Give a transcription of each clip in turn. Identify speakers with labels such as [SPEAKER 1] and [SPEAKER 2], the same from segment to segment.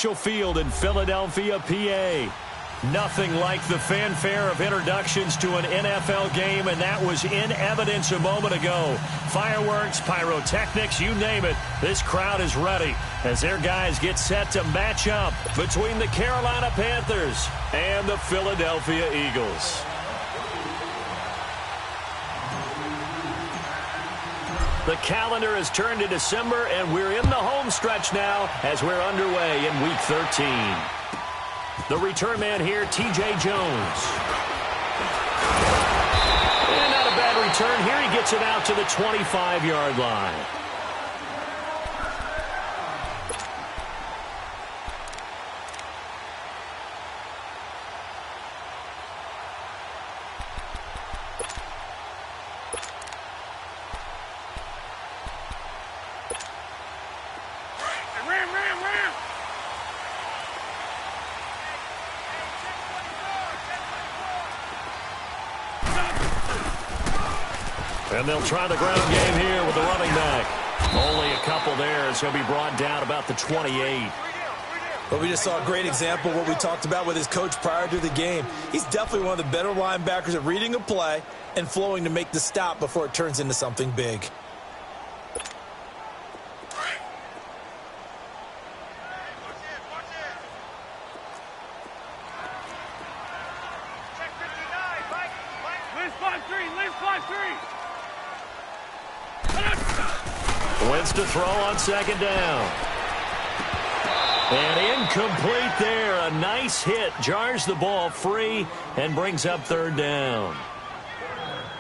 [SPEAKER 1] Presidential Field in Philadelphia, PA. Nothing like the fanfare of introductions to an NFL game, and that was in evidence a moment ago. Fireworks, pyrotechnics, you name it. This crowd is ready as their guys get set to match up between the Carolina Panthers and the Philadelphia Eagles. The calendar has turned to December, and we're in the home stretch now as we're underway in Week 13. The return man here, T.J. Jones. And not a bad return here. He gets it out to the 25-yard line. And they'll try the ground game here with the running back. Only a couple there as he'll be brought down about the 28.
[SPEAKER 2] But we just saw a great example of what we talked about with his coach prior to the game. He's definitely one of the better linebackers at reading a play and flowing to make the stop before it turns into something big.
[SPEAKER 1] Wins to throw on second down. And incomplete there. A nice hit. Jars the ball free and brings up third down.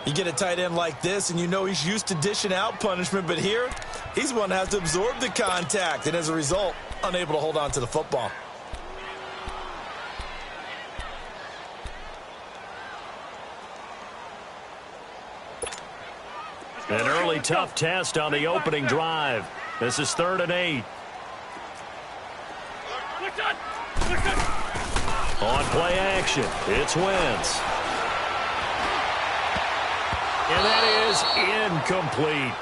[SPEAKER 2] You get a tight end like this, and you know he's used to dishing out punishment, but here, he's one that has to absorb the contact, and as a result, unable to hold on to the football.
[SPEAKER 1] An early tough test on the opening drive. This is 3rd and 8. On play action, it's Wentz. And that is incomplete.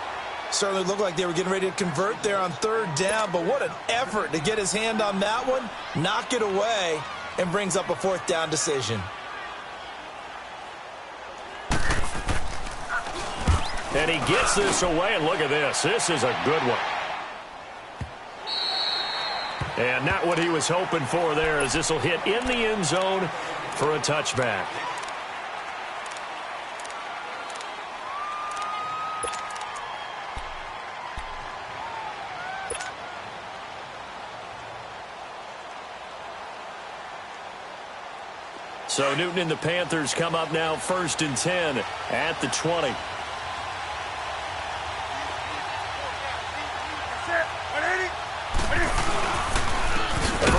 [SPEAKER 2] Certainly looked like they were getting ready to convert there on 3rd down, but what an effort to get his hand on that one, knock it away, and brings up a 4th down decision.
[SPEAKER 1] And he gets this away, and look at this. This is a good one. And not what he was hoping for there, as this will hit in the end zone for a touchback. So Newton and the Panthers come up now 1st and 10 at the 20.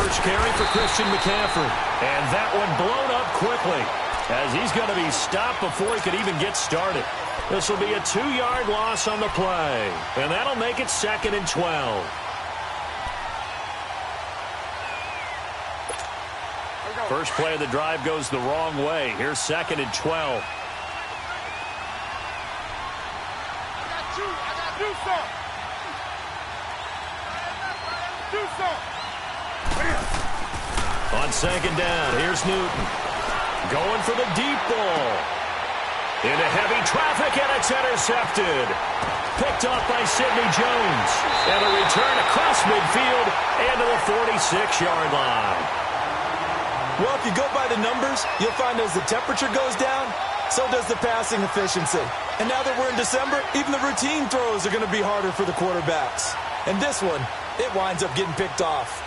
[SPEAKER 1] First carry for Christian McCaffrey. And that one blown up quickly as he's going to be stopped before he could even get started. This will be a 2-yard loss on the play. And that'll make it 2nd and 12. First play of the drive goes the wrong way. Here's 2nd and 12. On 2nd down, here's Newton. Going for the deep ball. Into heavy traffic, and it's intercepted. Picked off by Sidney Jones. And a return across midfield and to the 46-yard line.
[SPEAKER 2] Well, if you go by the numbers, you'll find as the temperature goes down, so does the passing efficiency. And now that we're in December, even the routine throws are going to be harder for the quarterbacks. And this one, it winds up getting picked off.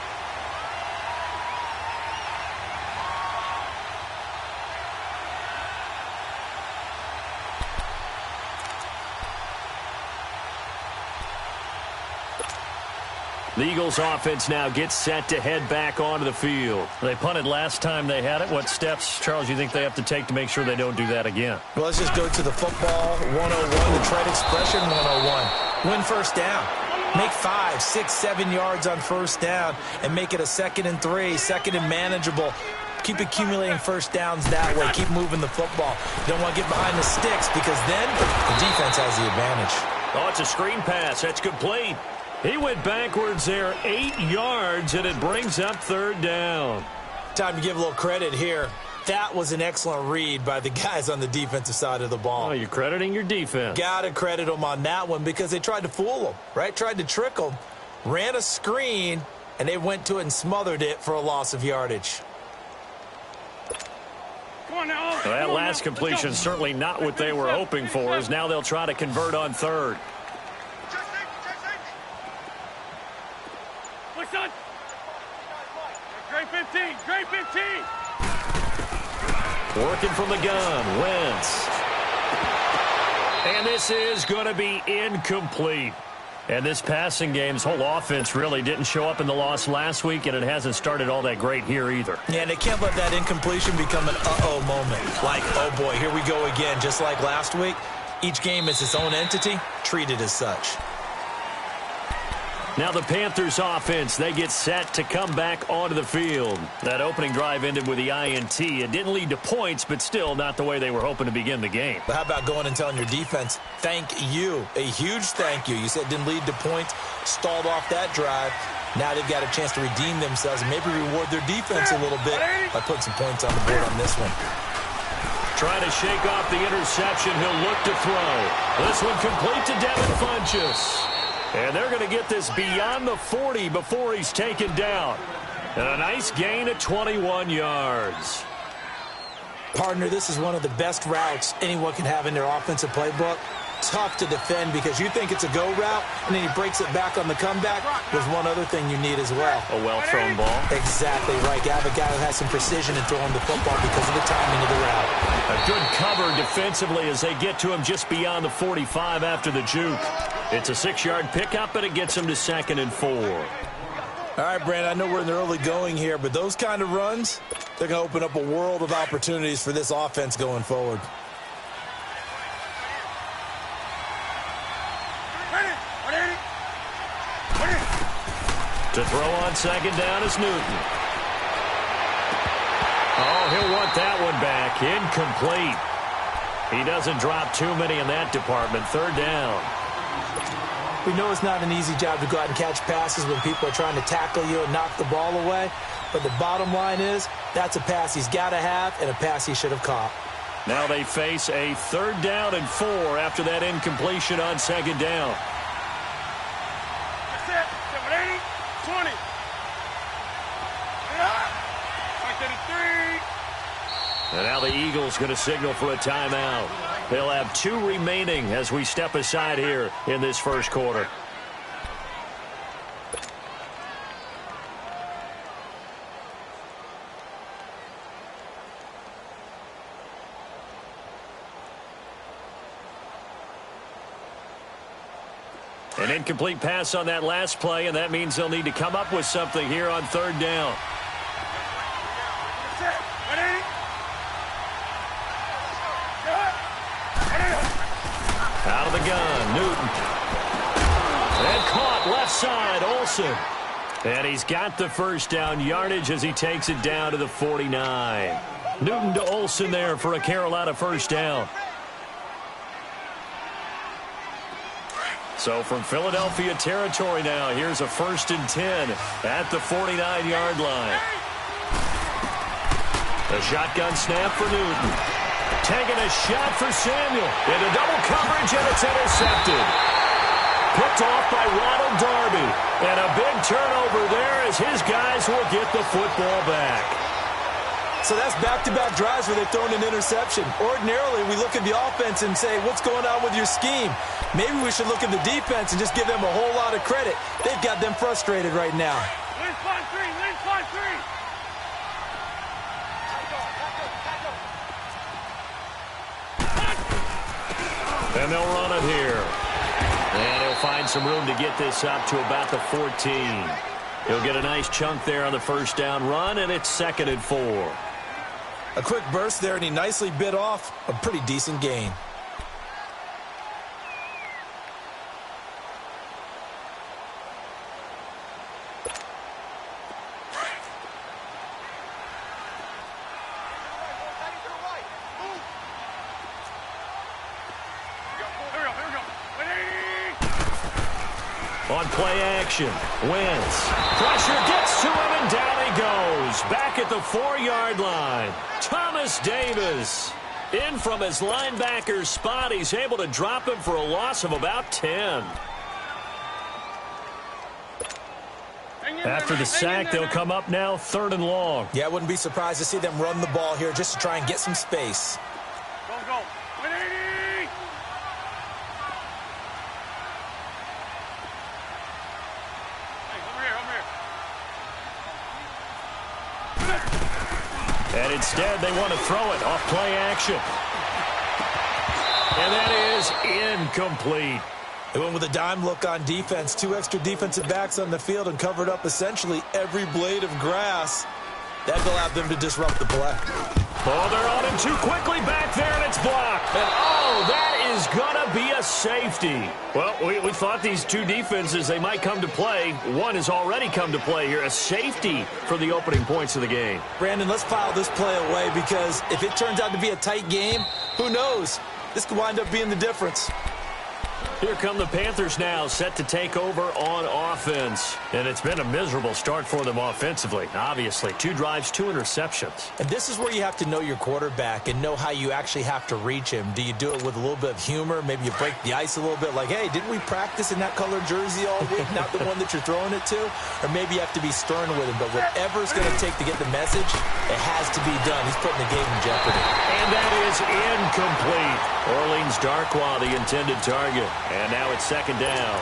[SPEAKER 1] The Eagles offense now gets set to head back onto the field. They punted last time they had it. What steps, Charles, you think they have to take to make sure they don't do that again?
[SPEAKER 2] Well, let's just go to the football 101, the trade expression 101. Win first down. Make 5, 6, 7 yards on first down and make it a 2nd and 3, 2nd and manageable. Keep accumulating first downs that way. Keep moving the football. You don't want to get behind the sticks because then the defense has the advantage.
[SPEAKER 1] Oh, it's a screen pass. That's complete. He went backwards there 8 yards, and it brings up 3rd down.
[SPEAKER 2] Time to give a little credit here. That was an excellent read by the guys on the defensive side of the ball.
[SPEAKER 1] Oh, you're crediting your defense.
[SPEAKER 2] Got to credit them on that one because they tried to fool them, right? Tried to trick them, ran a screen, and they went to it and smothered it for a loss of yardage.
[SPEAKER 1] Well, that last completion certainly not what they were hoping for, as now they'll try to convert on 3rd.
[SPEAKER 3] Great 15, great 15.
[SPEAKER 1] Working from the gun, Wentz. And this is going to be incomplete. And this passing game's whole offense really didn't show up in the loss last week, and it hasn't started all that great here either.
[SPEAKER 2] Yeah, and they can't let that incompletion become an uh-oh moment. Like, oh boy, here we go again, just like last week. Each game is its own entity, treated as such.
[SPEAKER 1] Now the Panthers offense, they get set to come back onto the field. That opening drive ended with the INT. It didn't lead to points, but still not the way they were hoping to begin the game.
[SPEAKER 2] But how about going and telling your defense, thank you, a huge thank you. You said it didn't lead to points, stalled off that drive. Now they've got a chance to redeem themselves and maybe reward their defense a little bit by putting some points on the board on this one.
[SPEAKER 1] Trying to shake off the interception, he'll look to throw. This one complete to Devin Funchess. And they're going to get this beyond the 40 before he's taken down. And a nice gain of 21 yards.
[SPEAKER 2] Partner, this is one of the best routes anyone can have in their offensive playbook. Tough to defend because you think it's a go route, and then he breaks it back on the comeback. There's one other thing you need as well.
[SPEAKER 1] A well-thrown ball.
[SPEAKER 2] Exactly right. You have a guy who has some precision in throwing the football because of the timing of the route.
[SPEAKER 1] A good cover defensively as they get to him just beyond the 45 after the juke. It's a 6-yard pickup, and it gets him to 2nd and 4.
[SPEAKER 2] All right, Brandon, I know we're in the early going here, but those kind of runs, they're going to open up a world of opportunities for this offense going forward.
[SPEAKER 1] To throw on 2nd down is Newton. Oh, he'll want that one back. Incomplete. He doesn't drop too many in that department. 3rd down.
[SPEAKER 2] We know it's not an easy job to go out and catch passes when people are trying to tackle you and knock the ball away. But the bottom line is that's a pass he's got to have and a pass he should have caught.
[SPEAKER 1] Now they face a 3rd down and 4 after that incompletion on 2nd down.
[SPEAKER 3] That's it. 20.
[SPEAKER 1] And now the Eagles going to signal for a timeout. They'll have 2 remaining as we step aside here in this first quarter. An incomplete pass on that last play, and that means they'll need to come up with something here on 3rd down. Out of the gun, Newton. And caught left side, Olsen. And he's got the 1st down yardage as he takes it down to the 49. Newton to Olsen there for a Carolina 1st down. So from Philadelphia territory now, here's a 1st and 10 at the 49-yard line. The shotgun snap for Newton. Taking a shot for Samuel. Into double coverage, and it's intercepted. Picked off by Ronald Darby. And a big turnover there as his guys will get the football back.
[SPEAKER 2] So that's back-to-back drives where they've thrown an interception. Ordinarily, we look at the offense and say, what's going on with your scheme? Maybe we should look at the defense and just give them a whole lot of credit. They've got them frustrated right now.
[SPEAKER 3] Win 5-3, win 5-3.
[SPEAKER 1] And they'll run it here. And he'll find some room to get this up to about the 14. He'll get a nice chunk there on the 1st down run, and it's 2nd and 4.
[SPEAKER 2] A quick burst there, and he nicely bit off a pretty decent gain.
[SPEAKER 1] On play action, Wentz. Pressure gets to him, and down he goes. Back at the 4-yard line. Thomas Davis. In from his linebacker spot, he's able to drop him for a loss of about 10. After the sack, they'll come up now 3rd and long.
[SPEAKER 2] Yeah, I wouldn't be surprised to see them run the ball here just to try and get some space.
[SPEAKER 3] Go, go. 180. Hey, over here.
[SPEAKER 1] And instead, they want to throw it off play action. And that is incomplete.
[SPEAKER 2] They went with a dime look on defense. 2 extra defensive backs on the field and covered up essentially every blade of grass. That allowed them to disrupt the play.
[SPEAKER 1] Oh, they're on him too quickly back there, and it's blocked. And, oh, that is going to be a safety. Well, we thought these two defenses, they might come to play. One has already come to play here. A safety for the opening points of the game.
[SPEAKER 2] Brandon, let's file this play away because if it turns out to be a tight game, who knows? This could wind up being the difference.
[SPEAKER 1] Here come the Panthers now, set to take over on offense. And it's been a miserable start for them offensively, obviously. 2 drives, 2 interceptions.
[SPEAKER 2] And this is where you have to know your quarterback and know how you actually have to reach him. Do you do it with a little bit of humor? Maybe you break the ice a little bit like, hey, didn't we practice in that colored jersey all week, not the one that you're throwing it to? Or maybe you have to be stern with him. But whatever it's going to take to get the message, it has to be done. He's putting the game in jeopardy.
[SPEAKER 1] And that is incomplete. Orleans Darkwa, the intended target. And now it's 2nd down.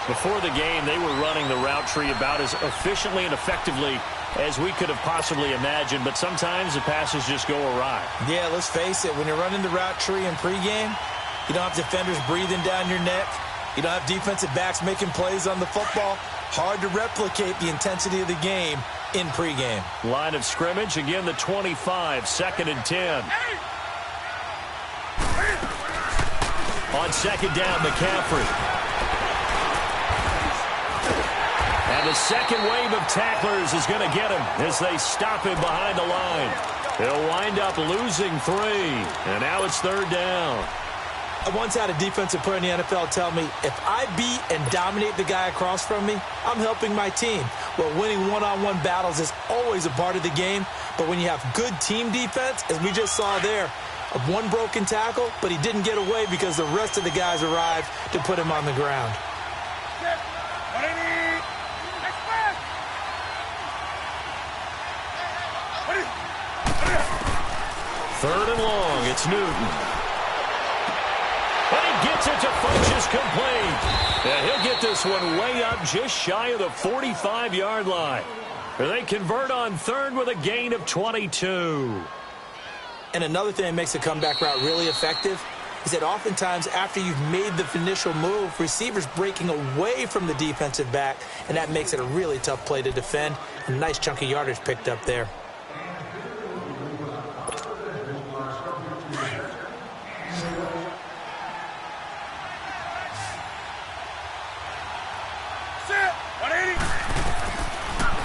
[SPEAKER 1] Before the game, they were running the route tree about as efficiently and effectively as we could have possibly imagined, but sometimes the passes just go awry.
[SPEAKER 2] Yeah, let's face it. When you're running the route tree in pregame, you don't have defenders breathing down your neck. You don't have defensive backs making plays on the football. Hard to replicate the intensity of the game in pregame.
[SPEAKER 1] Line of scrimmage, again the 25, 2nd and 10. On 2nd down, McCaffrey. And the second wave of tacklers is going to get him as they stop him behind the line. They'll wind up losing 3. And now it's 3rd down.
[SPEAKER 2] I once had a defensive player in the NFL tell me, if I beat and dominate the guy across from me, I'm helping my team. Well, winning one-on-one battles is always a part of the game. But when you have good team defense, as we just saw there, of 1 broken tackle, but he didn't get away because the rest of the guys arrived to put him on the ground.
[SPEAKER 1] 3rd and long, it's Newton. And he gets it to Funchess complete. And he'll get this one way up just shy of the 45-yard line. They convert on 3rd with a gain of 22.
[SPEAKER 2] And another thing that makes a comeback route really effective is that oftentimes after you've made the initial move, receivers breaking away from the defensive back, and that makes it a really tough play to defend. A nice chunk of yardage picked up there.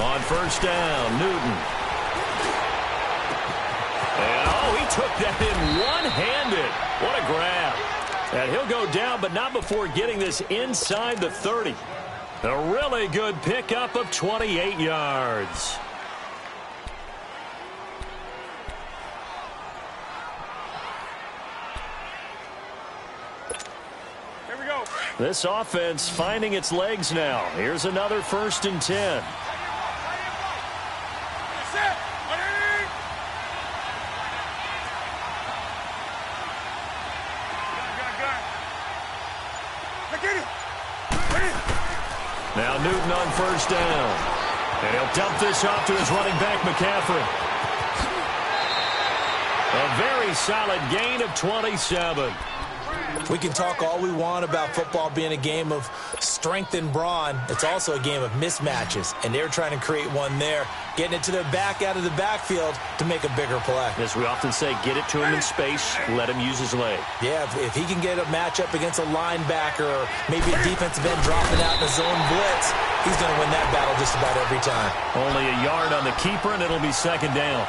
[SPEAKER 1] On 1st down, Newton. And, oh, he took that in one-handed. What a grab. And he'll go down, but not before getting this inside the 30. A really good pickup of 28 yards.
[SPEAKER 3] Here we go.
[SPEAKER 1] This offense finding its legs now. Here's another 1st and 10. Now Newton on 1st down. And he'll dump this off to his running back, McCaffrey. A very solid gain of 27.
[SPEAKER 2] We can talk all we want about football being a game of strength and brawn. It's also a game of mismatches, and they're trying to create one there, getting it to their back out of the backfield to make a bigger play.
[SPEAKER 1] As we often say, get it to him in space, let him use his leg.
[SPEAKER 2] Yeah, if he can get a matchup against a linebacker or maybe a defensive end dropping out in a zone blitz, he's going to win that battle just about every time.
[SPEAKER 1] Only a yard on the keeper, and it'll be 2nd down.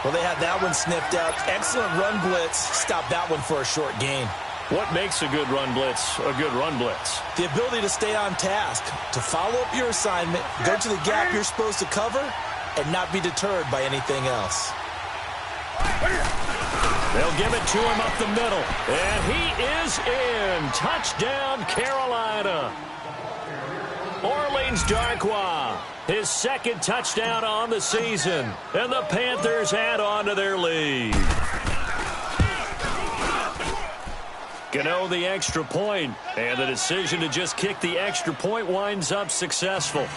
[SPEAKER 2] Well, they had that one sniffed out. Excellent run blitz. Stop that one for a short gain.
[SPEAKER 1] What makes a good run blitz a good run blitz?
[SPEAKER 2] The ability to stay on task, to follow up your assignment, go to the gap you're supposed to cover, and not be deterred by anything else.
[SPEAKER 1] They'll give it to him up the middle. And he is in. Touchdown, Carolina. Orleans Darkwa, his second touchdown on the season. And the Panthers add on to their lead. Gano the extra point, and the decision to just kick the extra point winds up successful.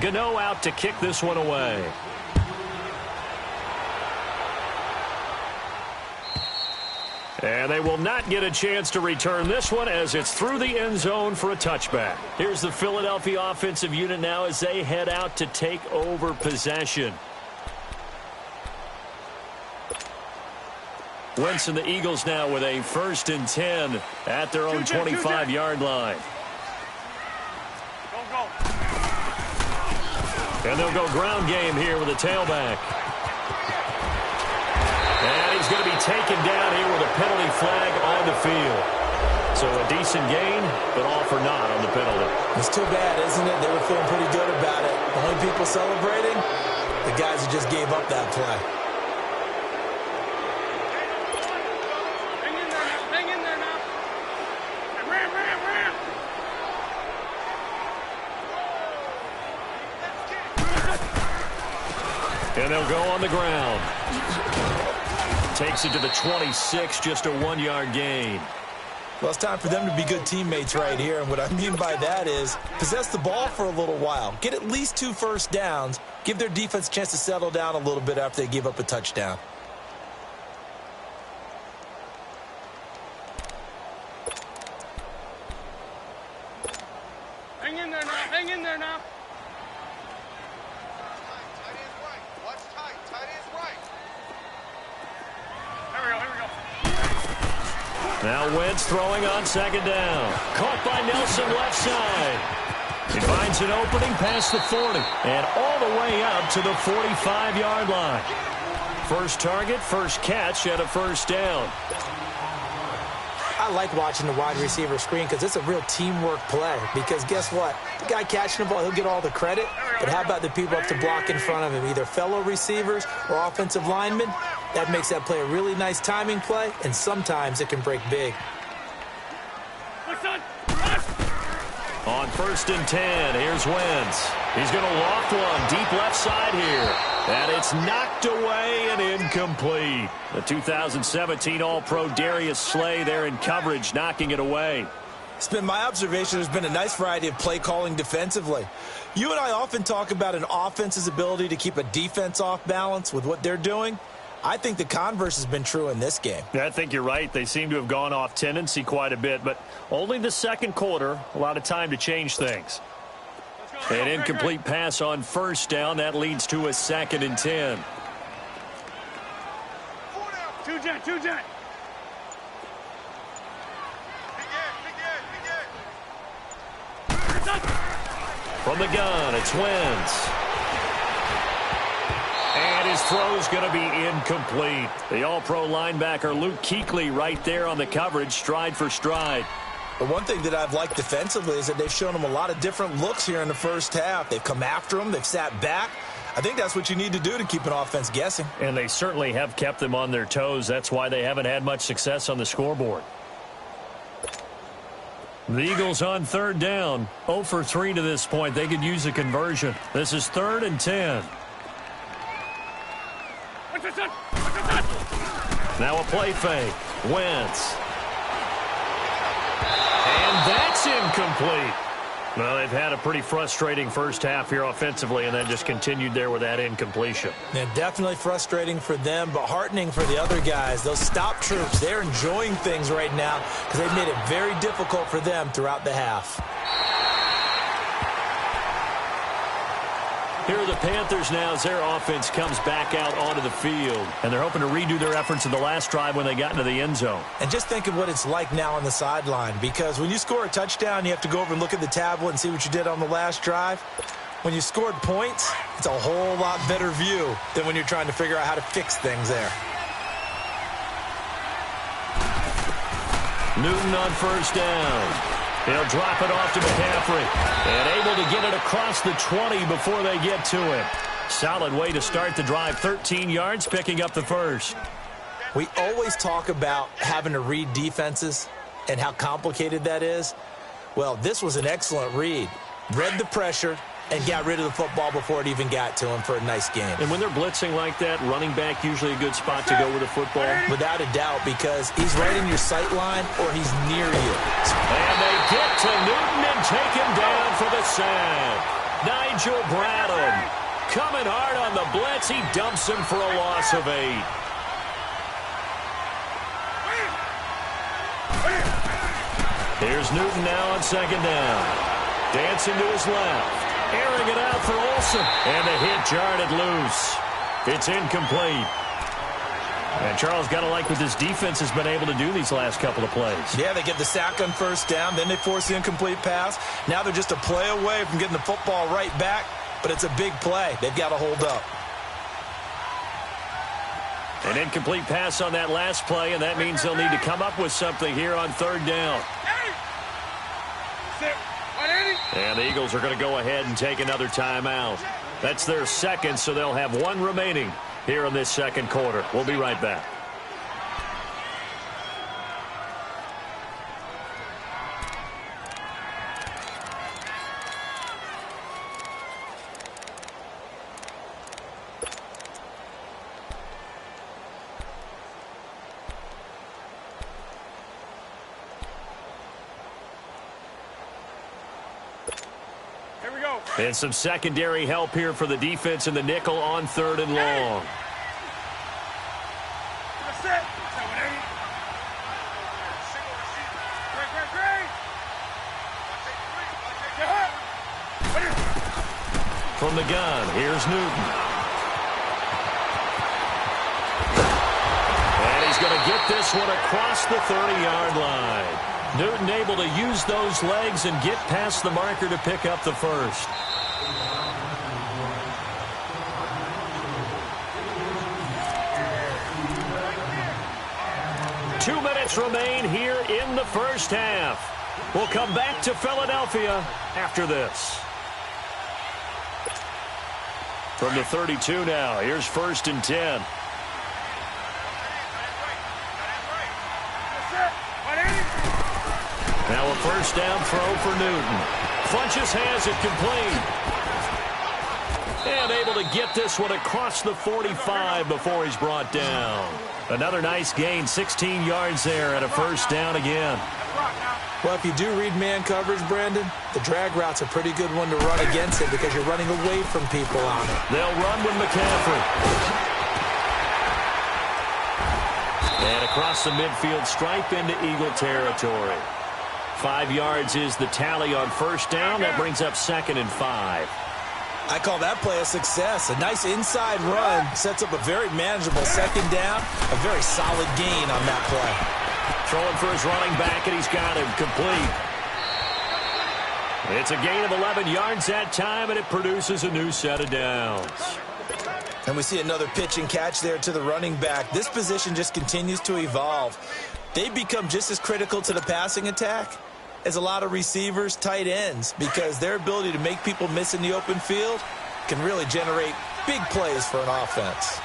[SPEAKER 1] Gano out to kick this one away. And they will not get a chance to return this one as it's through the end zone for a touchback. Here's the Philadelphia offensive unit now as they head out to take over possession. Wentz and the Eagles now with a 1st and 10 at their own 25-yard line. And they'll go ground game here with a tailback. And he's going to be taken down here with a penalty flag on the field. So a decent gain, but all for naught on the penalty.
[SPEAKER 2] It's too bad, isn't it? They were feeling pretty good about it. The only people celebrating, the guys who just gave up that play.
[SPEAKER 3] Hang in there now. Hang in there now. And ram.
[SPEAKER 1] And they'll go on the ground. Takes it to the 26, just a 1-yard gain.
[SPEAKER 2] Well, it's time for them to be good teammates right here. And what I mean by that is possess the ball for a little while. Get at least 2 first downs. Give their defense a chance to settle down a little bit after they give up a touchdown.
[SPEAKER 3] Hang in there now. Hang in there now.
[SPEAKER 1] Now Wentz throwing on 2nd down. Caught by Nelson left side. He finds an opening past the 40 and all the way up to the 45-yard line. First target, first catch at a 1st down.
[SPEAKER 4] I like watching the wide receiver screen because it's a real teamwork play. Because guess what? The guy catching the ball, he'll get all the credit. But how about the people up to block in front of him, either fellow receivers or offensive linemen? That makes that play a really nice timing play, and sometimes it can break big.
[SPEAKER 1] On 1st and 10, here's Wentz. He's going to loft one deep left side here. And it's knocked away and incomplete. The 2017 All-Pro Darius Slay there in coverage, knocking it away.
[SPEAKER 2] It's been my observation there's been a nice variety of play calling defensively. You and I often talk about an offense's ability to keep a defense off balance with what they're doing. I think the converse has been true in this game.
[SPEAKER 1] I think you're right. They seem to have gone off tendency quite a bit, but only the 2nd quarter, a lot of time to change things. An incomplete pass on 1st down. That leads to a 2nd and 10.
[SPEAKER 3] Two jet.
[SPEAKER 1] From the gun, it's Wentz. And his throw's going to be incomplete. The All-Pro linebacker Luke Kuechly right there on the coverage, stride for stride.
[SPEAKER 2] But one thing that I've liked defensively is that they've shown him a lot of different looks here in the 1st half. They've come after him. They've sat back. I think that's what you need to do to keep an offense guessing.
[SPEAKER 1] And they certainly have kept them on their toes. That's why they haven't had much success on the scoreboard. The Eagles on 3rd down. 0 for 3 to this point. They could use a conversion. This is 3rd and 10. Now a play fake. Wentz. And that's incomplete. Well, they've had a pretty frustrating 1st half here offensively, and then just continued there with that incompletion.
[SPEAKER 2] Yeah, definitely frustrating for them, but heartening for the other guys. Those stop troops, they're enjoying things right now because they've made it very difficult for them throughout the half.
[SPEAKER 1] Here are the Panthers now as their offense comes back out onto the field. And they're hoping to redo their efforts in the last drive when they got into the end zone.
[SPEAKER 2] And just think of what it's like now on the sideline, because when you score a touchdown, you have to go over and look at the tablet and see what you did on the last drive. When you scored points, it's a whole lot better view than when you're trying to figure out how to fix things there.
[SPEAKER 1] Newton on first down. He'll drop it off to McCaffrey. And able to get it across the 20 before they get to him. Solid way to start the drive. 13 yards, picking up the first.
[SPEAKER 2] We always talk about having to read defenses and how complicated that is. Well, this was an excellent read. Read the pressure and got rid of the football before it even got to him for a nice game.
[SPEAKER 1] And when they're blitzing like that, running back usually a good spot to go with the football?
[SPEAKER 2] Without a doubt, because he's right in your sight line or he's near you.
[SPEAKER 1] And they get to Newton and take him down for the sack. Nigel Bradham coming hard on the blitz. He dumps him for a loss of 8. Here's Newton now on second down. Dancing to his left. Airing it out for Olsen. And the hit jarred it loose. It's incomplete. And Charles, got to like what this defense has been able to do these last couple of plays.
[SPEAKER 2] Yeah, they get the sack on first down. Then they force the incomplete pass. Now they're just a play away from getting the football right back. But it's a big play. They've got to hold up.
[SPEAKER 1] An incomplete pass on that last play, and that means they'll need to come up with something here on third down. And the Eagles are going to go ahead and take another timeout. That's their second, so they'll have one remaining here in this second quarter. We'll be right back. And some secondary help here for the defense in the nickel on third and long. From the gun, here's Newton. And he's going to get this one across the 30-yard line. Newton able to use those legs and get past the marker to pick up the first. Two minutes remain here in the first half. We'll come back to Philadelphia after this. From the 32 now, here's first and 10. Now a first down throw for Newton. Funches has it complete. And able to get this one across the 45 before he's brought down. Another nice gain, 16 yards there, and a first down again.
[SPEAKER 4] Well, if you do read man coverage, Brandon, the drag route's a pretty good one to run against it because you're running away from people on it.
[SPEAKER 1] They'll run with McCaffrey. And across the midfield stripe into Eagle territory. 5 yards is the tally on first down. That brings up second and 5.
[SPEAKER 2] I call that play a success. A nice inside run sets up a very manageable second down. A very solid gain on that play.
[SPEAKER 1] Throwing for his running back, and he's got him complete. It's a gain of 11 yards that time, and it produces a new set of downs.
[SPEAKER 2] And we see another pitch and catch there to the running back. This position just continues to evolve. They become just as critical to the passing attack as a lot of receivers, tight ends, because their ability to make people miss in the open field can really generate big plays for an offense.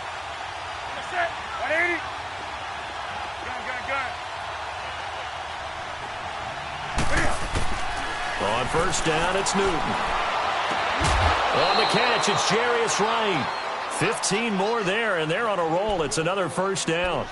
[SPEAKER 1] On first down, it's Newton. On the catch, it's Jarius Wright. 15 more there, and they're on a roll. It's another first down.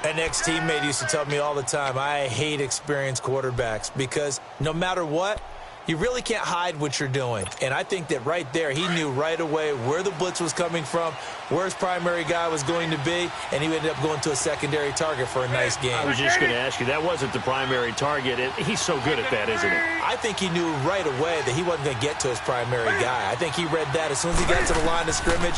[SPEAKER 2] An ex-teammate used to tell me all the time, I hate experienced quarterbacks because no matter what,
[SPEAKER 4] You really can't hide what you're doing. And I think that right there, he knew right away where the blitz was coming from, where his primary guy was going to be, and he ended up going to a secondary target for a nice game.
[SPEAKER 1] I was just going to ask you, that wasn't the primary target. He's so good at that, isn't he?
[SPEAKER 4] I think he knew right away that he wasn't going to get to his primary guy. I think he read that as soon as he got to the line of scrimmage,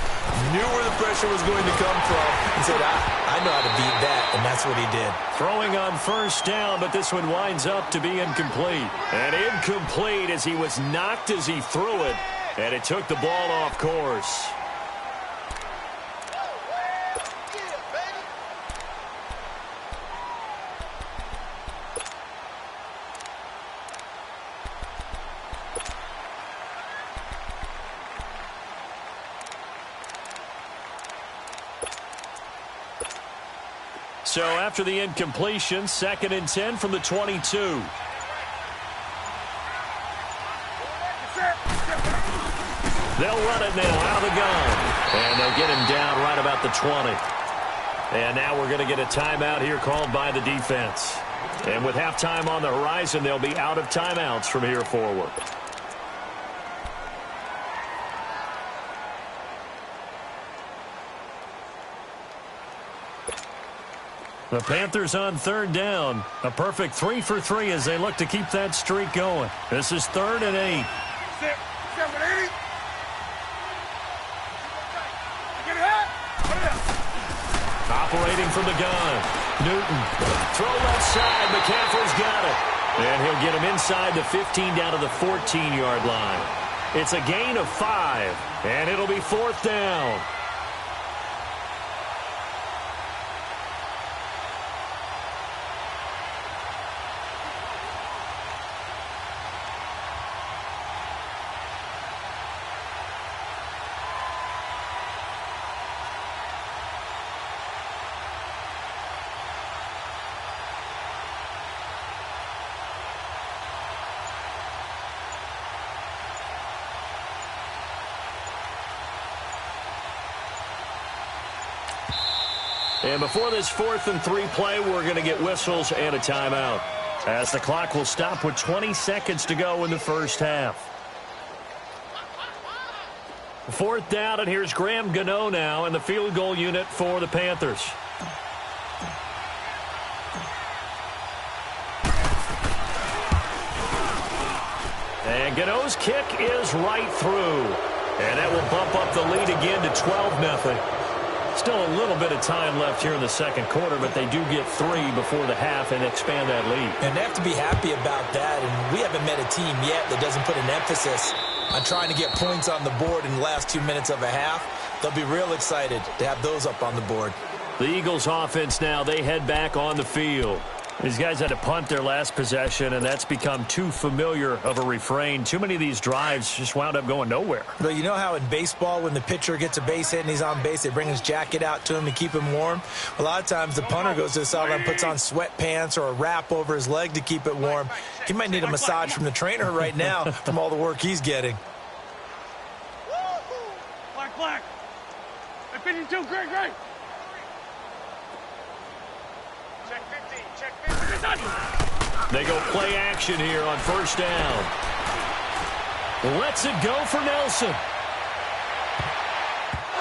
[SPEAKER 4] knew where the pressure was going to come from, and said, I know how to beat that, and that's what he did.
[SPEAKER 1] Throwing on first down, but this one winds up to be incomplete. And incomplete as he was knocked as he threw it, and it took the ball off course. So after the incompletion, 2nd and 10 from the 22. They'll run it now out of the gun. And they'll get him down right about the 20. And now we're going to get a timeout here called by the defense. And with halftime on the horizon, they'll be out of timeouts from here forward. The Panthers on 3rd down. A perfect 3 for 3 as they look to keep that streak going. This is 3rd and 8. Operating from the gun. Newton. Throw left side. McCaffrey's got it. And he'll get him inside the 15 down to the 14-yard line. It's a gain of 5. And it'll be 4th down. And before this 4th and 3 play, we're going to get whistles and a timeout, as the clock will stop with 20 seconds to go in the first half. 4th down, and here's Graham Gano now in the field goal unit for the Panthers. And Gano's kick is right through. And that will bump up the lead again to 12-0. Still a little bit of time left here in the second quarter, but they do get 3 before the half and expand that lead.
[SPEAKER 4] And they have to be happy about that. And we haven't met a team yet that doesn't put an emphasis on trying to get points on the board in the last 2 minutes of a half. They'll be real excited to have those up on the board.
[SPEAKER 1] The Eagles offense now, they head back on the field. These guys had to punt their last possession, and that's become too familiar of a refrain. Too many of these drives just wound up going nowhere.
[SPEAKER 4] But you know how in baseball, when the pitcher gets a base hit and he's on base, they bring his jacket out to him to keep him warm? A lot of times the punter goes to the sideline, puts on sweatpants or a wrap over his leg to keep it warm. He might need a massage from the trainer right now from all the work he's getting.
[SPEAKER 3] Black. I fit you too. Great. Check 15.
[SPEAKER 1] They go play action here on first down. Lets it go for Nelson.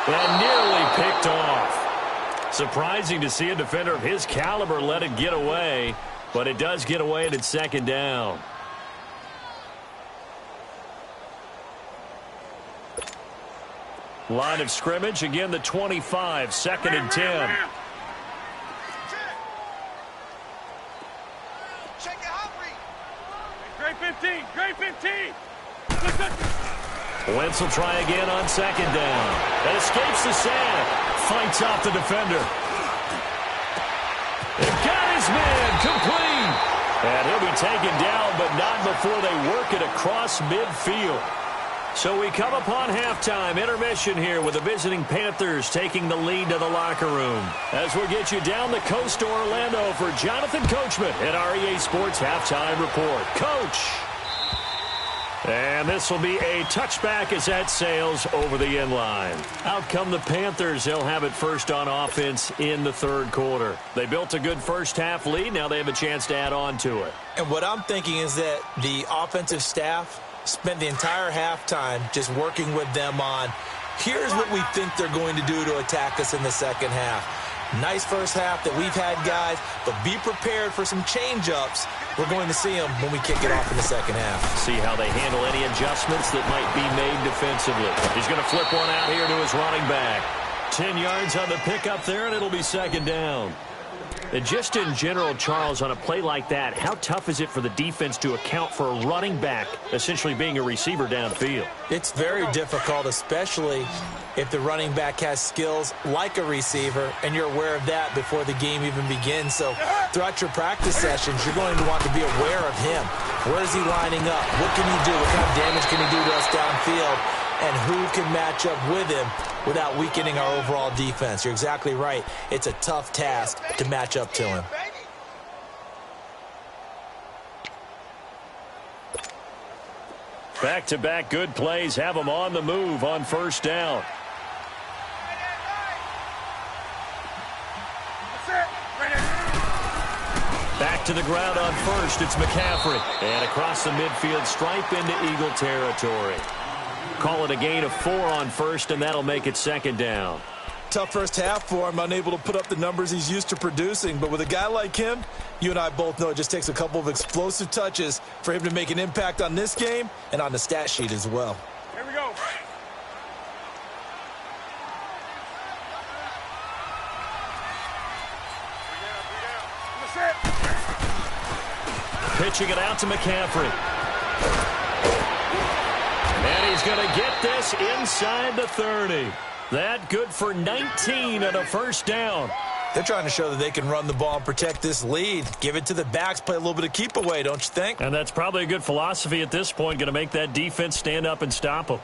[SPEAKER 1] And nearly picked off. Surprising to see a defender of his caliber let it get away, but it does get away and it's 2nd down. Line of scrimmage, again the 25, 2nd and 10.
[SPEAKER 3] Great 15.
[SPEAKER 1] Wentz will try again on 2nd down. That escapes the sack. Fights off the defender. They've got his man complete. And he'll be taken down, but not before they work it across midfield. So we come upon halftime, intermission here with the visiting Panthers taking the lead to the locker room. As we'll get you down the coast to Orlando for Jonathan Coachman at our EA Sports Halftime Report. Coach. And this will be a touchback as that sails over the end line. Out come the Panthers. They'll have it first on offense in the third quarter. They built a good first-half lead. Now they have a chance to add on to it.
[SPEAKER 2] And what I'm thinking is that the offensive staff spent the entire halftime just working with them on, here's what we think they're going to do to attack us in the second half. Nice first half that we've had, guys, but be prepared for some change-ups. We're going to see them when we kick it off in the second half.
[SPEAKER 1] See how they handle any adjustments that might be made defensively. He's going to flip one out here to his running back. 10 yards on the pickup there, and it'll be second down. And just in general, Charles, on a play like that, how tough is it for the defense to account for a running back essentially being a receiver downfield?
[SPEAKER 2] It's very difficult, especially if the running back has skills like a receiver, and you're aware of that before the game even begins. So throughout your practice sessions, you're going to want to be aware of him. Where is he lining up? What can he do? What kind of damage can he do to us downfield? And who can match up with him without weakening our overall defense? You're exactly right. It's a tough task to match up to him.
[SPEAKER 1] Back-to-back good plays have them on the move on first down. Back to the ground on first. It's McCaffrey. And across the midfield stripe into Eagle territory. Call it a gain of 4 on first, and that'll make it second down.
[SPEAKER 2] Tough first half for him, unable to put up the numbers he's used to producing. But with a guy like him, you and I both know it just takes a couple of explosive touches for him to make an impact on this game and on the stat sheet as well.
[SPEAKER 3] Here we go.
[SPEAKER 1] Pitching it out to McCaffrey. And he's going to get this inside the 30. That good for 19 and a first down.
[SPEAKER 2] They're trying to show that they can run the ball and protect this lead. Give it to the backs, play a little bit of keep away, don't you think?
[SPEAKER 1] And that's probably a good philosophy at this point, going to make that defense stand up and stop them.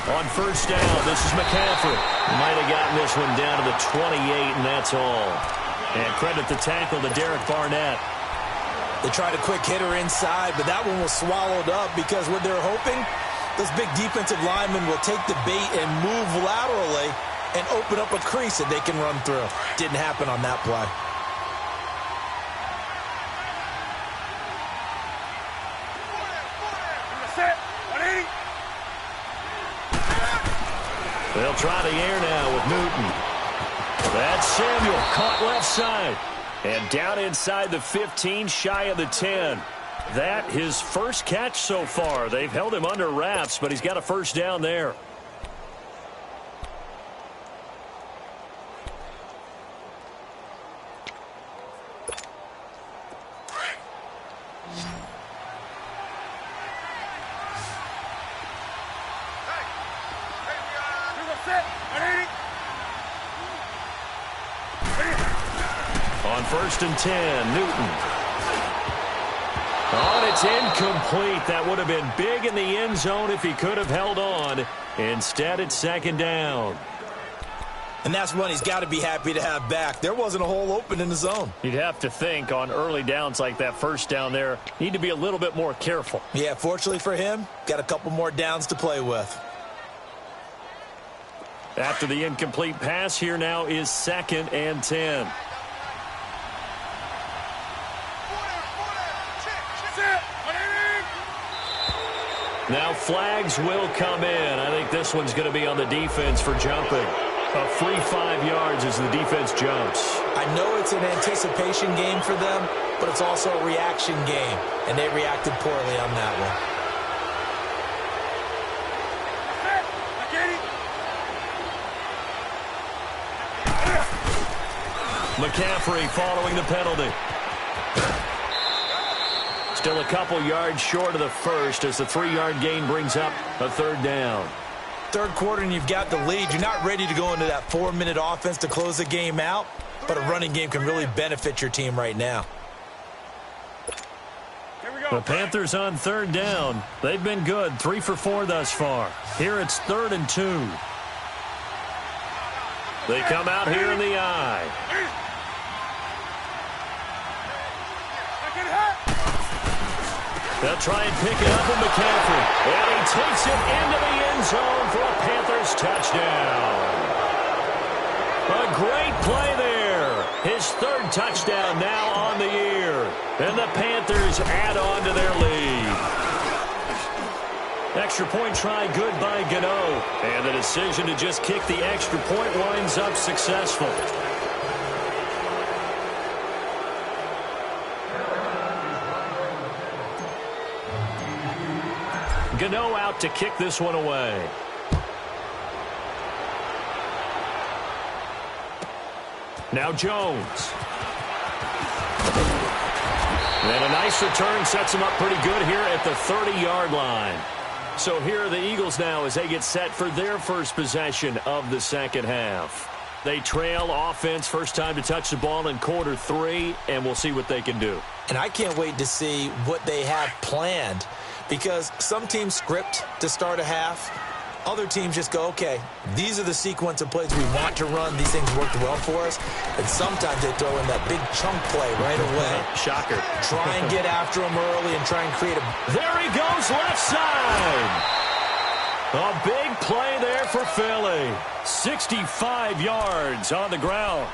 [SPEAKER 1] On first down, this is McCaffrey. Might have gotten this one down to the 28, and that's all. And credit the tackle to Derek Barnett.
[SPEAKER 2] They tried a quick hitter inside, but that one was swallowed up because what they're hoping, those big defensive linemen will take the bait and move laterally and open up a crease that they can run through. Didn't happen on that play.
[SPEAKER 1] They'll try the air now with Newton. That's Samuel, caught left side. And down inside the 15, shy of the 10. That his first catch so far. They've held him under wraps, but he's got a first down there. On first and 10, Newton. Oh, and it's incomplete. That would have been big in the end zone if he could have held on. Instead, it's second down.
[SPEAKER 2] And that's one he's got to be happy to have back. There wasn't a hole open in the zone.
[SPEAKER 1] You'd have to think on early downs like that first down there, need to be a little bit more careful.
[SPEAKER 2] Yeah, fortunately for him, got a couple more downs to play with.
[SPEAKER 1] After the incomplete pass, here now is second and 10. Now flags will come in. I think this one's going to be on the defense for jumping. A free 5 yards as the defense jumps.
[SPEAKER 2] I know it's an anticipation game for them, but it's also a reaction game, and they reacted poorly on that
[SPEAKER 1] one. McCaffrey following the penalty. Still a couple yards short of the first as the 3-yard gain brings up a third down.
[SPEAKER 2] Third quarter and you've got the lead. You're not ready to go into that 4-minute offense to close the game out, but a running game can really benefit your team right now.
[SPEAKER 3] Here we go.
[SPEAKER 1] The Panthers on third down. They've been good, 3 for 4 thus far. Here it's 3rd and 2. They come out here in the eye. They'll try and pick it up with McCaffrey. And he takes it into the end zone for a Panthers touchdown. A great play there. His 3rd touchdown now on the year. And the Panthers add on to their lead. Extra point try good by Gano. And the decision to just kick the extra point winds up successful. Gano out to kick this one away. Now Jones. And a nice return sets him up pretty good here at the 30-yard line. So here are the Eagles now as they get set for their first possession of the second half. They trail offense, first time to touch the ball in quarter 3, and we'll see what they can do.
[SPEAKER 4] And I can't wait to see what they have planned, because some teams script to start a half. Other teams just go, okay, these are the sequence of plays we want to run. These things worked well for us. And sometimes they throw in that big chunk play right away.
[SPEAKER 1] Shocker.
[SPEAKER 4] Try and get after them early and try and create a...
[SPEAKER 1] There he goes, left side. A big play there for Philly. 65 yards on the ground.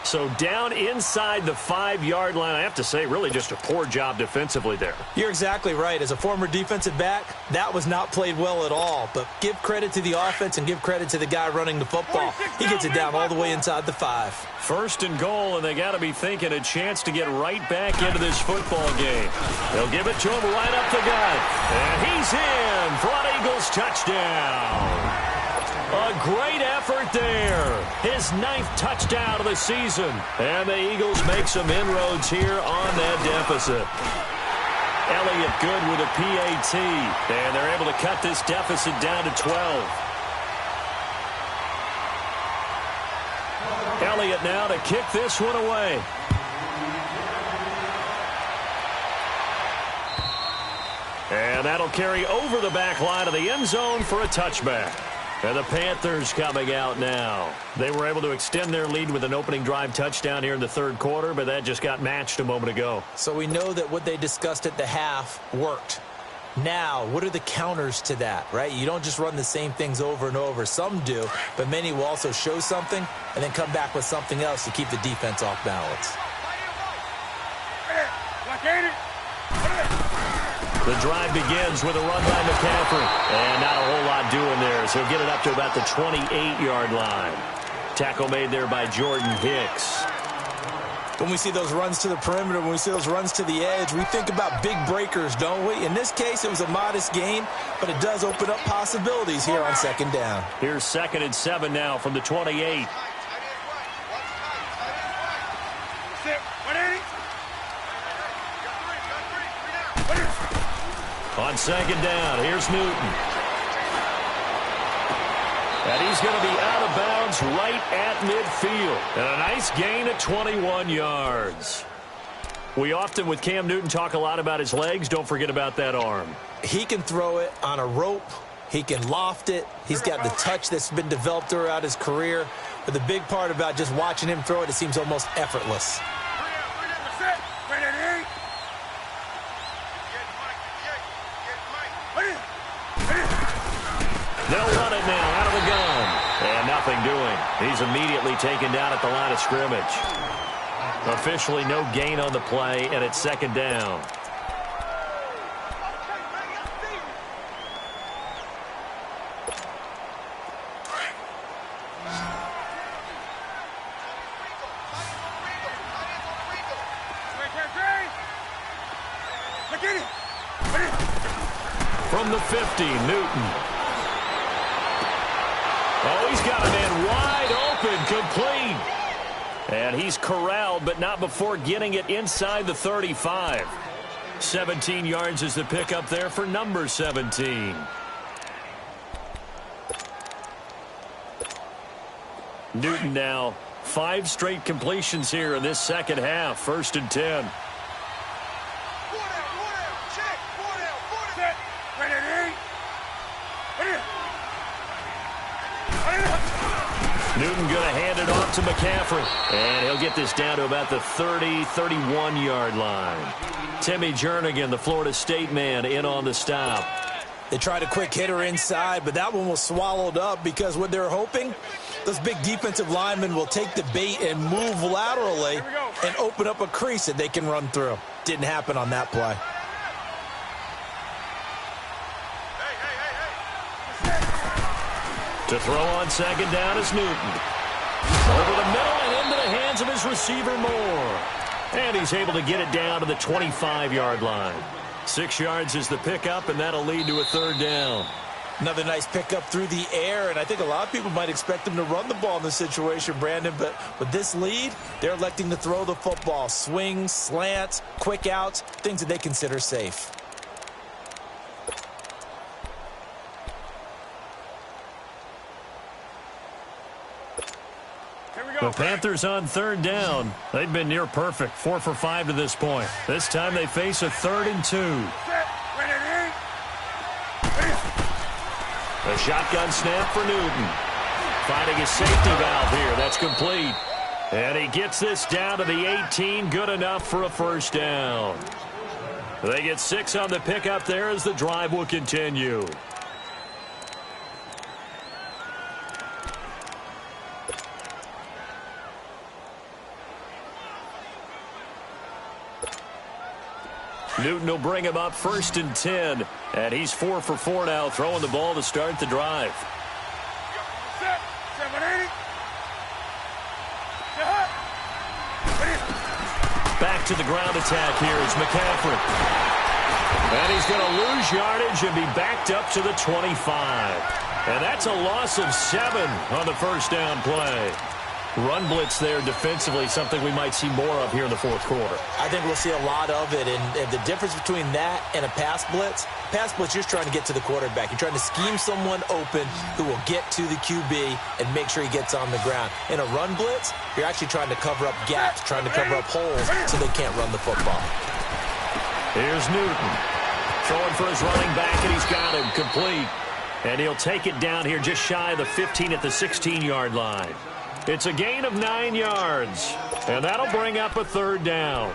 [SPEAKER 1] So down inside the 5-yard line. I have to say, really just a poor job defensively there.
[SPEAKER 4] You're exactly right. As a former defensive back, that was not played well at all. But give credit to the offense and give credit to the guy running the football. He gets it down all the way inside the 5.
[SPEAKER 1] 1st and goal, and they got to be thinking a chance to get right back into this football game. They'll give it to him right up the gut. And he's in for an Eagles touchdown. A great effort there. His 9th touchdown of the season. And the Eagles make some inroads here on that deficit. Elliott good with a PAT. And they're able to cut this deficit down to 12. Elliott now to kick this one away. And that'll carry over the back line of the end zone for a touchback. And the Panthers coming out now. They were able to extend their lead with an opening drive touchdown here in the 3rd quarter, but that just got matched a moment ago.
[SPEAKER 4] So we know that what they discussed at the half worked. Now, what are the counters to that, right? You don't just run the same things over and over. Some do, but many will also show something and then come back with something else to keep the defense off balance.
[SPEAKER 1] The drive begins with a run by McCaffrey. And not a whole lot doing there as he'll get it up to about the 28-yard line. Tackle made there by Jordan Hicks.
[SPEAKER 4] When we see those runs to the perimeter, when we see those runs to the edge, we think about big breakers, don't we? In this case, it was a modest gain, but it does open up possibilities here on 2nd down.
[SPEAKER 1] Here's 2nd and 7 now from the 28. On 2nd down, here's Newton. And he's going to be out of bounds right at midfield. And a nice gain at 21 yards. We often, with Cam Newton, talk a lot about his legs. Don't forget about that arm.
[SPEAKER 4] He can throw it on a rope. He can loft it. He's got the touch that's been developed throughout his career. But the big part about just watching him throw it, it seems almost effortless.
[SPEAKER 1] They'll run it now out of the gun. And nothing doing. He's immediately taken down at the line of scrimmage. Officially no gain on the play, and it's 2nd down. From the 50, Newton. Oh, he's got a man wide open, complete. And he's corralled, but not before getting it inside the 35. 17 yards is the pickup there for number 17. Newton now 5 straight completions here in this second half. 1st and 10. Newton going to hand it off to McCaffrey. And he'll get this down to about the 30, 31-yard line. Timmy Jernigan, the Florida State man, in on the stop.
[SPEAKER 2] They tried a quick hitter inside, but that one was swallowed up because what they're hoping, those big defensive linemen will take the bait and move laterally and open up a crease that they can run through. Didn't happen on that play.
[SPEAKER 1] To throw on second down is Newton. Over the middle and into the hands of his receiver Moore. And he's able to get it down to the 25-yard line. 6 yards is the pickup, and that'll lead to a third down.
[SPEAKER 2] Another nice pickup through the air, and I think a lot of people might expect them to run the ball in this situation, Brandon, but with this lead, they're electing to throw the football. Swings, slants, quick outs, things that they consider safe.
[SPEAKER 1] The Panthers on third down. They've been near perfect, 4 for 5 to this point. This time they face a 3rd and 2. A shotgun snap for Newton. Finding his safety valve here. That's complete. And he gets this down to the 18. Good enough for a first down. They get 6 on the pickup there as the drive will continue. Newton will bring him up 1st and 10. And he's 4 for 4 now, throwing the ball to start the drive. Back to the ground attack here is McCaffrey. And he's going to lose yardage and be backed up to the 25. And that's a loss of 7 on the first down play. Run blitz there defensively, something we might see more of here in the fourth quarter.
[SPEAKER 2] I think we'll see a lot of it, and the difference between that and a pass blitz, you're just trying to get to the quarterback. You're trying to scheme someone open who will get to the QB and make sure he gets on the ground. In a run blitz, you're actually trying to cover up gaps, trying to cover up holes so they can't run the football.
[SPEAKER 1] Here's Newton. Throwing for his running back, and he's got him complete. And he'll take it down here just shy of the 15 at the 16-yard line. It's a gain of 9 yards, and that'll bring up a third down.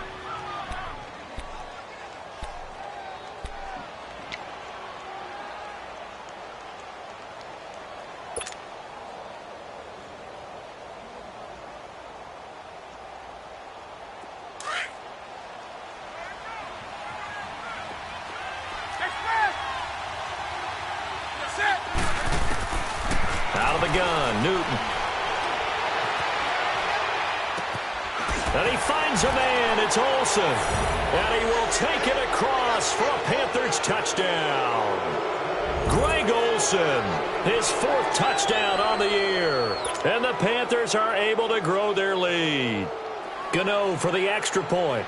[SPEAKER 1] Out of the gun, Newton. And he finds a man. It's Olsen. And he will take it across for a Panthers touchdown. Greg Olsen, his 4th touchdown on the year. And the Panthers are able to grow their lead. Gano for the extra point.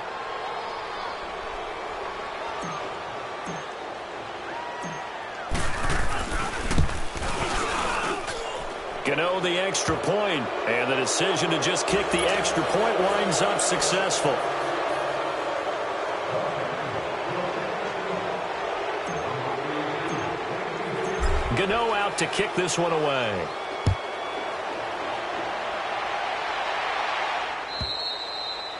[SPEAKER 1] Gano the extra point, and the decision to just kick the extra point winds up successful. Gano out to kick this one away.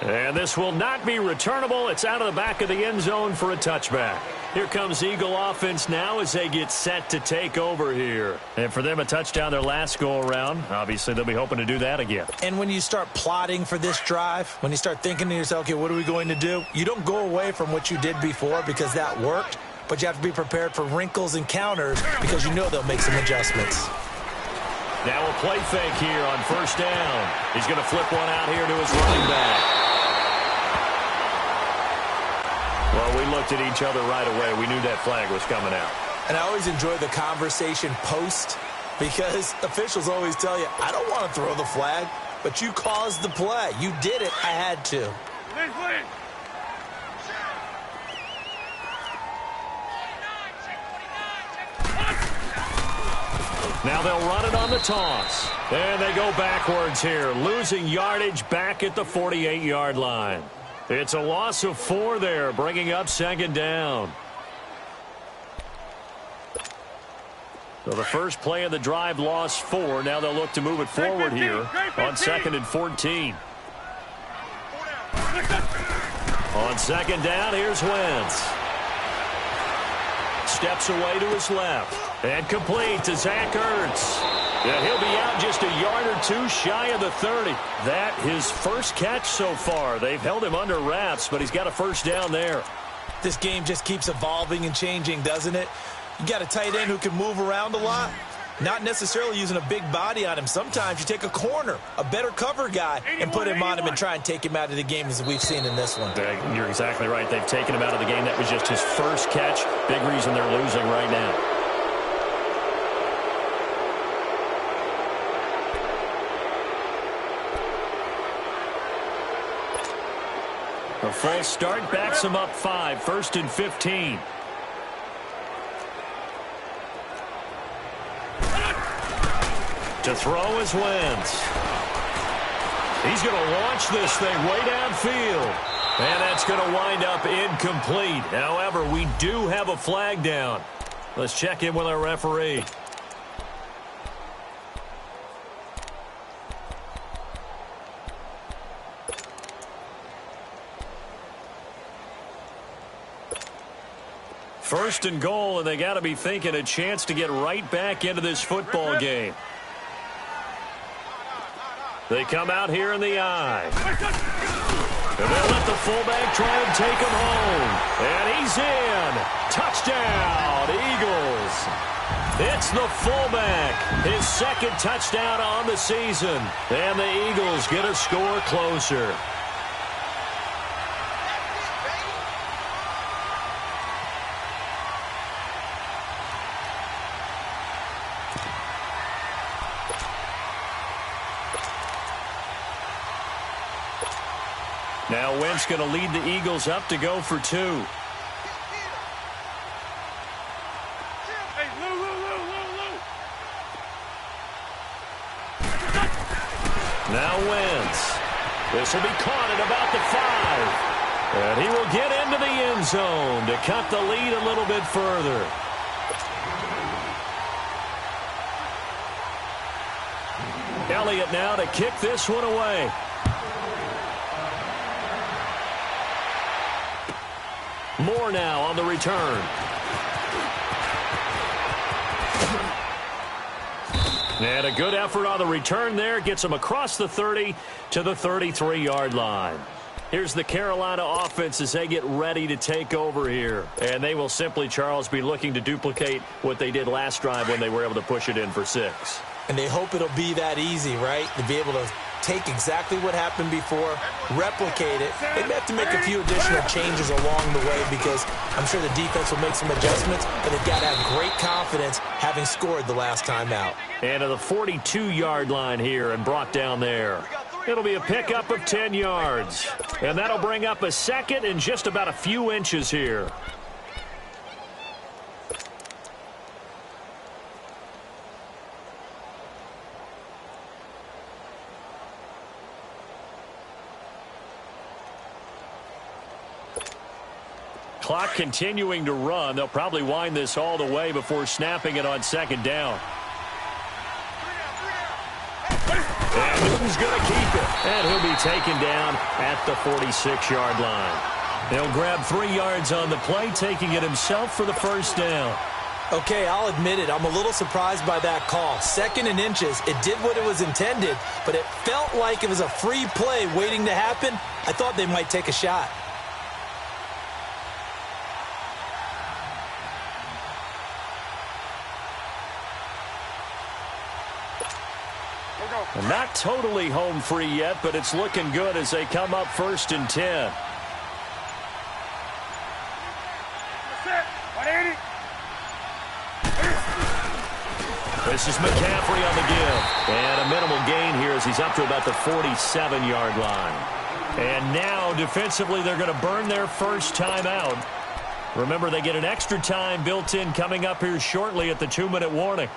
[SPEAKER 1] And this will not be returnable. It's out of the back of the end zone for a touchback. Here comes Eagle offense now as they get set to take over here. And for them, a touchdown their last go-around. Obviously, they'll be hoping to do that again.
[SPEAKER 2] And when you start plotting for this drive, when you start thinking to yourself, okay, what are we going to do? You don't go away from what you did before because that worked, but you have to be prepared for wrinkles and counters because you know they'll make some adjustments.
[SPEAKER 1] Now a play fake here on first down. He's going to flip one out here to his running back. Well, we looked at each other right away. We knew that flag was coming out.
[SPEAKER 2] And I always enjoy the conversation post because officials always tell you, I don't want to throw the flag, but you caused the play. You did it. I had to.
[SPEAKER 1] Now they'll run it on the toss. And they go backwards here, losing yardage back at the 48-yard line. It's a loss of 4 there, bringing up second down. So the first play of the drive lost 4. Now they'll look to move it forward here on 2nd and 14. On 2nd down, here's Wentz. Steps away to his left. And complete to Zach Ertz. Yeah, he'll be out just a yard or two shy of the 30. That his first catch so far. They've held him under wraps, but he's got a first down there.
[SPEAKER 2] This game just keeps evolving and changing, doesn't it? You got a tight end who can move around a lot. Not necessarily using a big body on him. Sometimes you take a corner, a better cover guy, and put him on him and try and take him out of the game as we've seen in this one.
[SPEAKER 1] You're exactly right. They've taken him out of the game. That was just his first catch. Big reason they're losing right now. A false start backs him up 5. 1st and 15. To throw is Wentz. He's going to launch this thing way downfield. And that's going to wind up incomplete. However, we do have a flag down. Let's check in with our referee. First and goal, and they got to be thinking a chance to get right back into this football game. They come out here in the eye. And they'll let the fullback try and take him home. And he's in. Touchdown, Eagles. It's the fullback. His 2nd touchdown on the season. And the Eagles get a score closer. Now Wentz going to lead the Eagles up to go for 2. Now Wentz. This will be caught at about the 5. And he will get into the end zone to cut the lead a little bit further. Elliott now to kick this one away. Moore now on the return. And a good effort on the return there. Gets him across the 30 to the 33-yard line. Here's the Carolina offense as they get ready to take over here. And they will simply, Charles, be looking to duplicate what they did last drive when they were able to push it in for 6.
[SPEAKER 4] And they hope it'll be that easy, right? To be able to take exactly what happened before, replicate it. They may have to make a few additional changes along the way because I'm sure the defense will make some adjustments, but they've got to have great confidence having scored the last time out.
[SPEAKER 1] And to the 42-yard line here and brought down there. It'll be a pickup of 10 yards. And that'll bring up a 2nd and just about a few inches here. Clock continuing to run. They'll probably wind this all the way before snapping it on 2nd down. And Newton's going to keep it. And he'll be taken down at the 46-yard line. He'll grab 3 yards on the play, taking it himself for the first down.
[SPEAKER 4] Okay, I'll admit it. I'm a little surprised by that call. 2nd and inches. It did what it was intended, but it felt like it was a free play waiting to happen. I thought they might take a shot.
[SPEAKER 1] Not totally home free yet, but it's looking good as they come up 1st and 10. This is McCaffrey on the give. And a minimal gain here as he's up to about the 47-yard line. And now, defensively, they're going to burn their first time out. Remember, they get an extra time built in coming up here shortly at the 2-minute warning.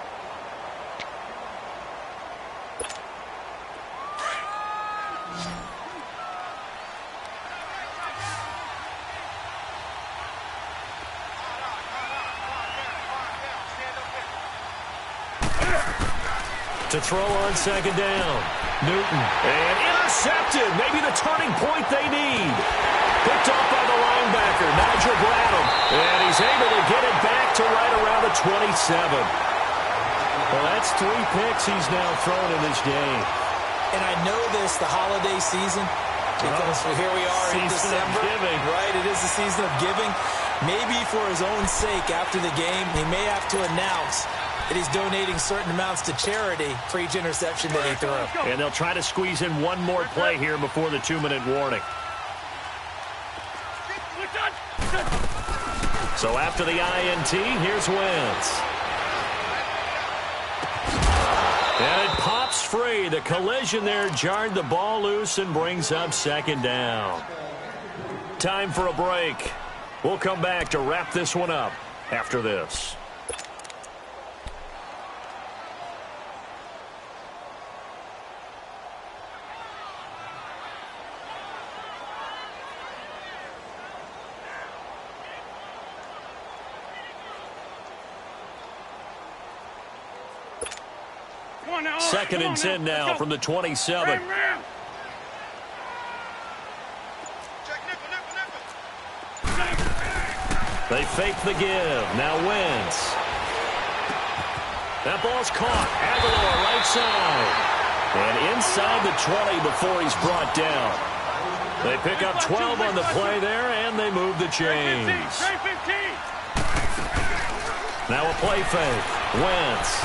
[SPEAKER 1] To throw on second down. Newton. And intercepted. Maybe the turning point they need. Picked off by the linebacker, Nigel Bradham. And he's able to get it back to right around the 27. Well, that's 3 picks he's now thrown in this game.
[SPEAKER 4] And I know this, the holiday season, because here we are in December. Right, it is the season of giving. Maybe for his own sake after the game, he may have to announce that he's donating certain amounts to charity for each interception that he threw.
[SPEAKER 1] And they'll try to squeeze in one more play here before the 2-minute warning. So after the INT, here's Wentz. And it pops free. The collision there jarred the ball loose and brings up second down. Time for a break. We'll come back to wrap this one up after this. Second and 10 now from the 27. They fake the give. Now Wentz. That ball's caught. Aguilar right side. And inside the 20 before he's brought down. They pick up 12 on the play there, and they move the chains. Now a play fake. Wentz.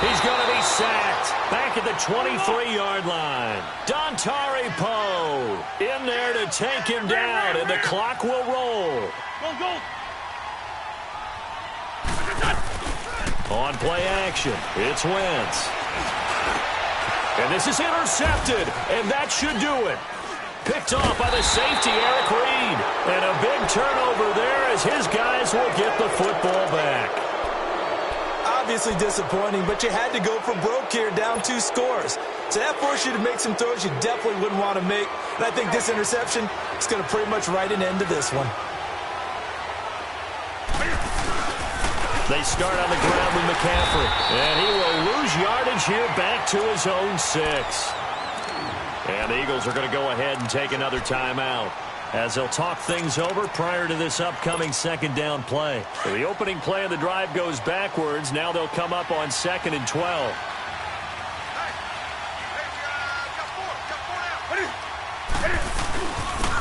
[SPEAKER 1] He's going to be sacked. Back at the 23-yard line. Dontari Poe in there to take him down, and the clock will roll.
[SPEAKER 3] Go.
[SPEAKER 1] On play action, it's Wentz. And this is intercepted, and that should do it. Picked off by the safety, Eric Reed. And a big turnover there as his guys will get the football back.
[SPEAKER 4] Obviously disappointing, but you had to go for broke here, down 2 scores. So that forced you to make some throws you definitely wouldn't want to make. And I think this interception is going to pretty much write an end to this one.
[SPEAKER 1] They start on the ground with McCaffrey. And he will lose yardage here back to his own 6. And the Eagles are going to go ahead and take another timeout as they'll talk things over prior to this upcoming second down play. So the opening play of the drive goes backwards. Now they'll come up on 2nd and 12.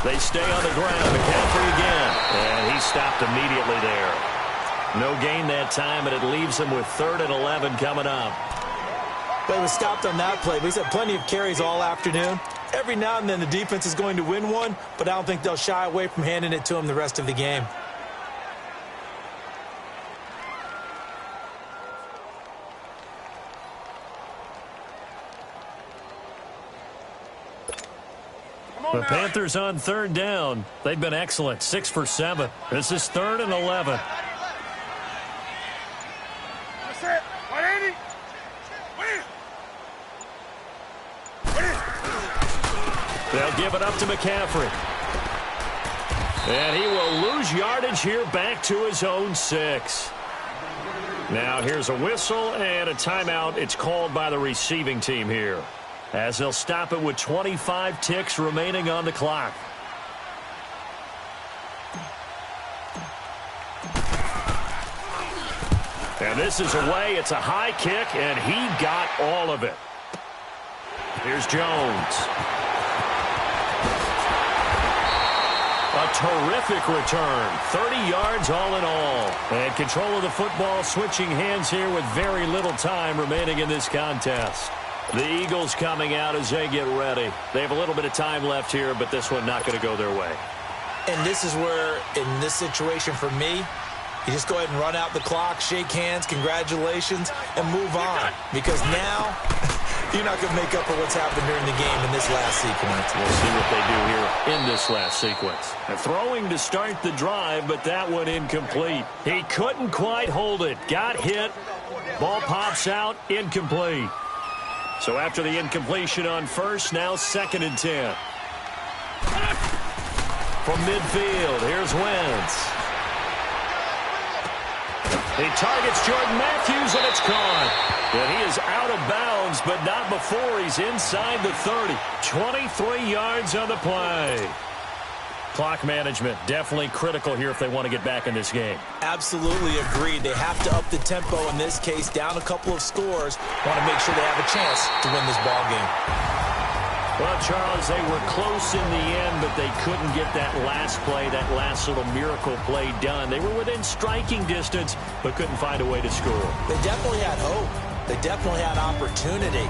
[SPEAKER 1] They stay on the ground. McCaffrey again. And he stopped immediately there. No gain that time, and it leaves him with 3rd and 11 coming up.
[SPEAKER 4] But he was stopped on that play. But he's had plenty of carries all afternoon. Every now and then the defense is going to win one, but I don't think they'll shy away from handing it to him the rest of the game.
[SPEAKER 1] The Panthers on 3rd down. They've been excellent, 6 for 7. This is 3rd and 11.
[SPEAKER 3] That's it. 180.
[SPEAKER 1] They'll give it up to McCaffrey. And he will lose yardage here back to his own 6. Now here's a whistle and a timeout. It's called by the receiving team here, as they'll stop it with 25 ticks remaining on the clock. And this is away. It's a high kick, and he got all of it. Here's Jones. A terrific return. 30 yards all in all. And control of the football switching hands here with very little time remaining in this contest. The Eagles coming out as they get ready. They have a little bit of time left here, but this one not going to go their way.
[SPEAKER 4] And this is where, in this situation for me, you just go ahead and run out the clock, shake hands, congratulations, and move on. Because now, you're not going to make up for what's happened during the game in this last sequence.
[SPEAKER 1] We'll see what they do here in this last sequence. And throwing to start the drive, but that one incomplete. He couldn't quite hold it. Got hit. Ball pops out. Incomplete. So after the incompletion on 1st, now 2nd and 10. From midfield, here's Wentz. He targets Jordan Matthews, and it's caught. And he is out of bounds, but not before he's inside the 30. 23 yards on the play. Clock management, definitely critical here if they want to get back in this game.
[SPEAKER 2] Absolutely agreed. They have to up the tempo in this case, down a couple of scores. Want to make sure they have a chance to win this ball game.
[SPEAKER 1] Well, Charles, they were close in the end, but they couldn't get that last play, that last little miracle play done. They were within striking distance, but couldn't find a way to score.
[SPEAKER 2] They definitely had hope. They definitely had opportunity.